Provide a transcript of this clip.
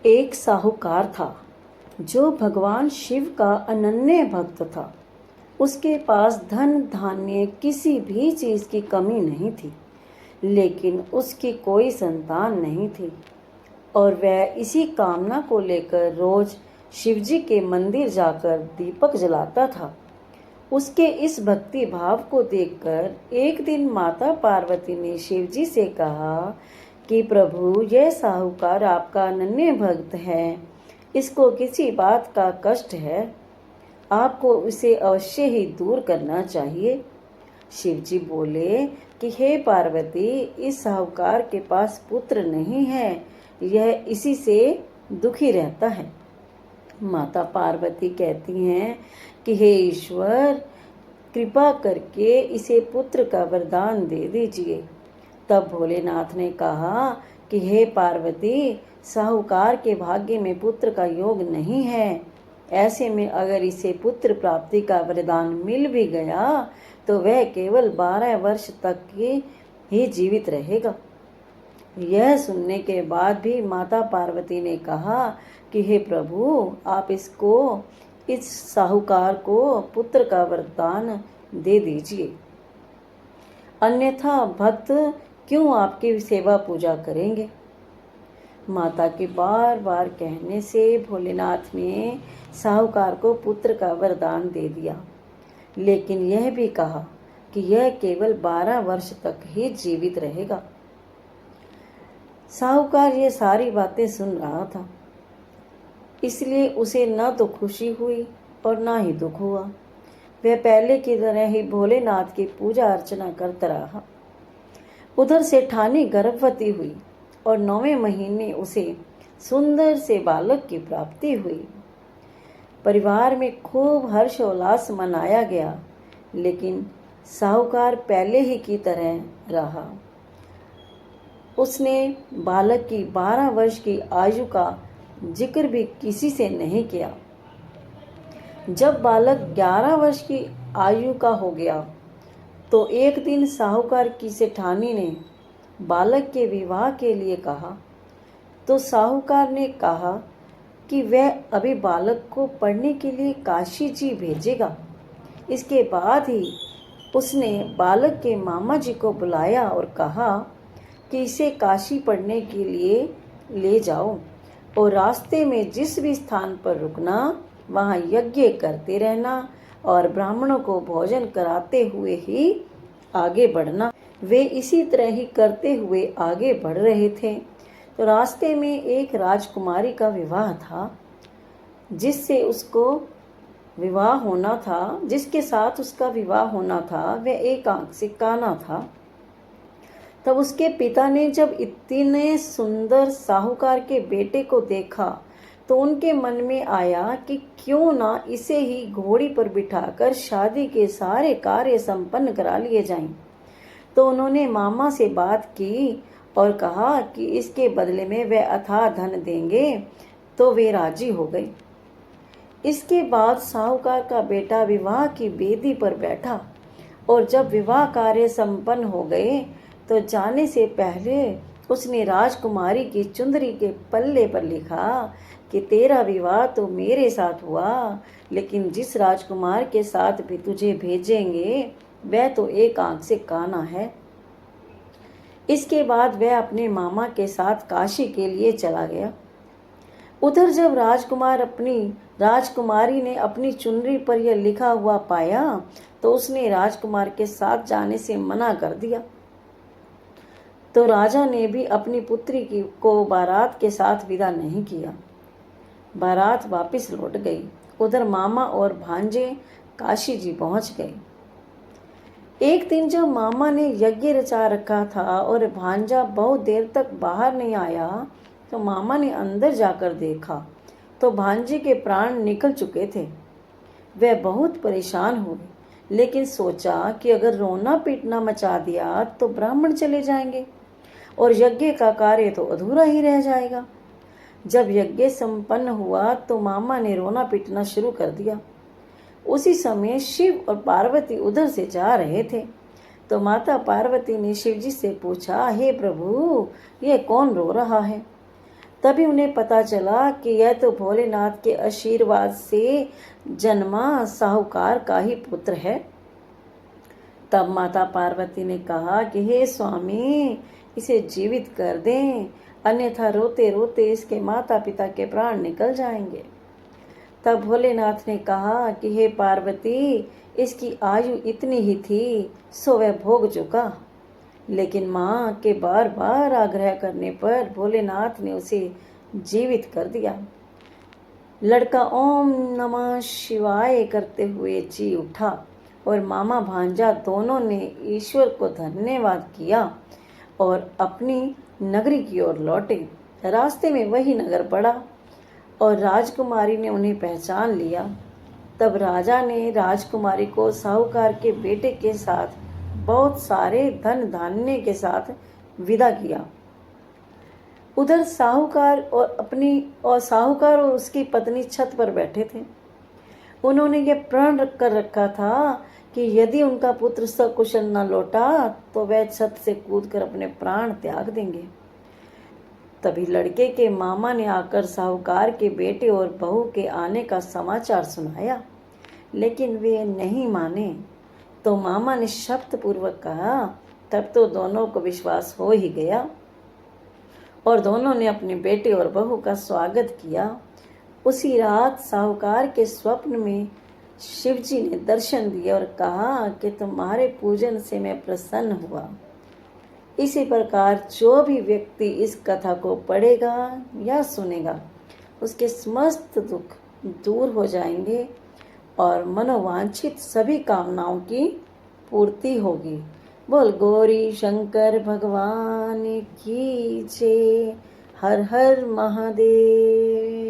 एक साहूकार था जो भगवान शिव का अनन्य भक्त था। उसके पास धन धान्य किसी भी चीज की कमी नहीं थी, लेकिन उसकी कोई संतान नहीं थी और वह इसी कामना को लेकर रोज शिवजी के मंदिर जाकर दीपक जलाता था। उसके इस भक्ति भाव को देखकर एक दिन माता पार्वती ने शिवजी से कहा कि प्रभु, यह साहूकार आपका अनन्य भक्त है, इसको किसी बात का कष्ट है, आपको उसे अवश्य ही दूर करना चाहिए। शिवजी बोले कि हे पार्वती, इस साहूकार के पास पुत्र नहीं है, यह इसी से दुखी रहता है। माता पार्वती कहती हैं कि हे ईश्वर, कृपा करके इसे पुत्र का वरदान दे दीजिए। तब भोलेनाथ ने कहा कि हे पार्वती, साहूकार के भाग्य में पुत्र का योग नहीं है। ऐसे में अगर इसे पुत्र प्राप्ति का वरदान मिल भी गया तो वह केवल 12 वर्ष तक ही जीवित रहेगा। यह सुनने के बाद भी माता पार्वती ने कहा कि हे प्रभु, आप इस साहूकार को पुत्र का वरदान दे दीजिए, अन्यथा भक्त क्यों आपकी सेवा पूजा करेंगे। माता के बार बार कहने से भोलेनाथ ने साहूकार को पुत्र का वरदान दे दिया, लेकिन यह भी कहा कि यह केवल 12 वर्ष तक ही जीवित रहेगा। साहूकार ये सारी बातें सुन रहा था, इसलिए उसे न तो खुशी हुई और ना ही दुख हुआ। वह पहले की तरह ही भोलेनाथ की पूजा अर्चना करता रहा। उधर से ठानी गर्भवती हुई और 9वें महीने उसे सुंदर से बालक की प्राप्ति हुई। परिवार में खूब हर्षोल्लास मनाया गया, लेकिन साहूकार पहले ही की तरह रहा। उसने बालक की 12 वर्ष की आयु का जिक्र भी किसी से नहीं किया। जब बालक 11 वर्ष की आयु का हो गया तो एक दिन साहूकार की सेठानी ने बालक के विवाह के लिए कहा, तो साहूकार ने कहा कि वह अभी बालक को पढ़ने के लिए काशी जी भेजेगा। इसके बाद ही उसने बालक के मामा जी को बुलाया और कहा कि इसे काशी पढ़ने के लिए ले जाओ और रास्ते में जिस भी स्थान पर रुकना वहाँ यज्ञ करते रहना और ब्राह्मणों को भोजन कराते हुए ही आगे बढ़ना। वे इसी तरह ही करते हुए आगे बढ़ रहे थे तो रास्ते में एक राजकुमारी का विवाह था, जिसके साथ उसका विवाह होना था, वह एक आंख से काना था। तब उसके पिता ने जब इतने सुंदर साहूकार के बेटे को देखा तो उनके मन में आया कि क्यों ना इसे ही घोड़ी पर बिठाकर शादी के सारे कार्य संपन्न करा लिए जाएं। तो उन्होंने मामा से बात की और कहा कि इसके बदले में वे अथाह धन देंगे, तो वे राजी हो गए। इसके बाद साहूकार का बेटा विवाह की बेदी पर बैठा और जब विवाह कार्य संपन्न हो गए तो जाने से पहले उसने राजकुमारी की चुंदरी के पल्ले पर लिखा कि तेरा विवाह तो मेरे साथ हुआ, लेकिन जिस राजकुमार के साथ भी तुझे भेजेंगे वह तो एक आंख से काना है। इसके बाद वह अपने मामा के साथ काशी के लिए चला गया। उधर जब राजकुमारी ने अपनी चुनरी पर यह लिखा हुआ पाया तो उसने राजकुमार के साथ जाने से मना कर दिया। तो राजा ने भी अपनी पुत्री को बारात के साथ विदा नहीं किया। बारात वापस लौट गई। उधर मामा और भांजे काशी जी पहुंच गए। एक दिन जब मामा ने यज्ञ रचा रखा था और भांजा बहुत देर तक बाहर नहीं आया तो मामा ने अंदर जाकर देखा तो भांजे के प्राण निकल चुके थे। वह बहुत परेशान हुए, लेकिन सोचा कि अगर रोना पीटना मचा दिया तो ब्राह्मण चले जाएंगे और यज्ञ का कार्य तो अधूरा ही रह जाएगा। जब यज्ञ संपन्न हुआ तो मामा ने रोना पीटना शुरू कर दिया। उसी समय शिव और पार्वती उधर से जा रहे थे तो माता पार्वती ने शिवजी से पूछा, हे प्रभु, यह कौन रो रहा है। तभी उन्हें पता चला कि यह तो भोलेनाथ के आशीर्वाद से जन्मा साहूकार का ही पुत्र है। तब माता पार्वती ने कहा कि हे स्वामी, इसे जीवित कर दें, अन्यथा रोते रोते इसके माता पिता के प्राण निकल जाएंगे। तब भोलेनाथ ने कहा कि हे पार्वती, इसकी आयु इतनी ही थी, सो वह भोग चुका। लेकिन माँ के बार बार आग्रह करने पर भोलेनाथ ने उसे जीवित कर दिया। लड़का ओम नमः शिवाय करते हुए जी उठा और मामा भांजा दोनों ने ईश्वर को धन्यवाद किया और अपनी नगरी की ओर लौटे। रास्ते में वही नगर पड़ा और राजकुमारी ने उन्हें पहचान लिया। तब राजा ने राजकुमारी को साहूकार के बेटे के साथ बहुत सारे धन धान्य के साथ विदा किया। उधर साहूकार और उसकी पत्नी छत पर बैठे थे। उन्होंने यह प्रण कर रखा था कि यदि उनका पुत्र सकुशल न लौटा तो वह छत से कूदकर अपने प्राण त्याग देंगे। तभी लड़के के मामा ने आकर साहूकार के बेटे और बहू के आने का समाचार सुनाया, लेकिन वे नहीं माने। तो मामा ने शब्द पूर्वक कहा। तब तो दोनों को विश्वास हो ही गया और दोनों ने अपने बेटे और बहू का स्वागत किया। उसी रात साहूकार के स्वप्न में शिवजी ने दर्शन दिए और कहा कि तुम्हारे पूजन से मैं प्रसन्न हुआ। इसी प्रकार जो भी व्यक्ति इस कथा को पढ़ेगा या सुनेगा, उसके समस्त दुख दूर हो जाएंगे और मनोवांछित सभी कामनाओं की पूर्ति होगी। बोल गौरी शंकर भगवान की जय। हर हर महादेव।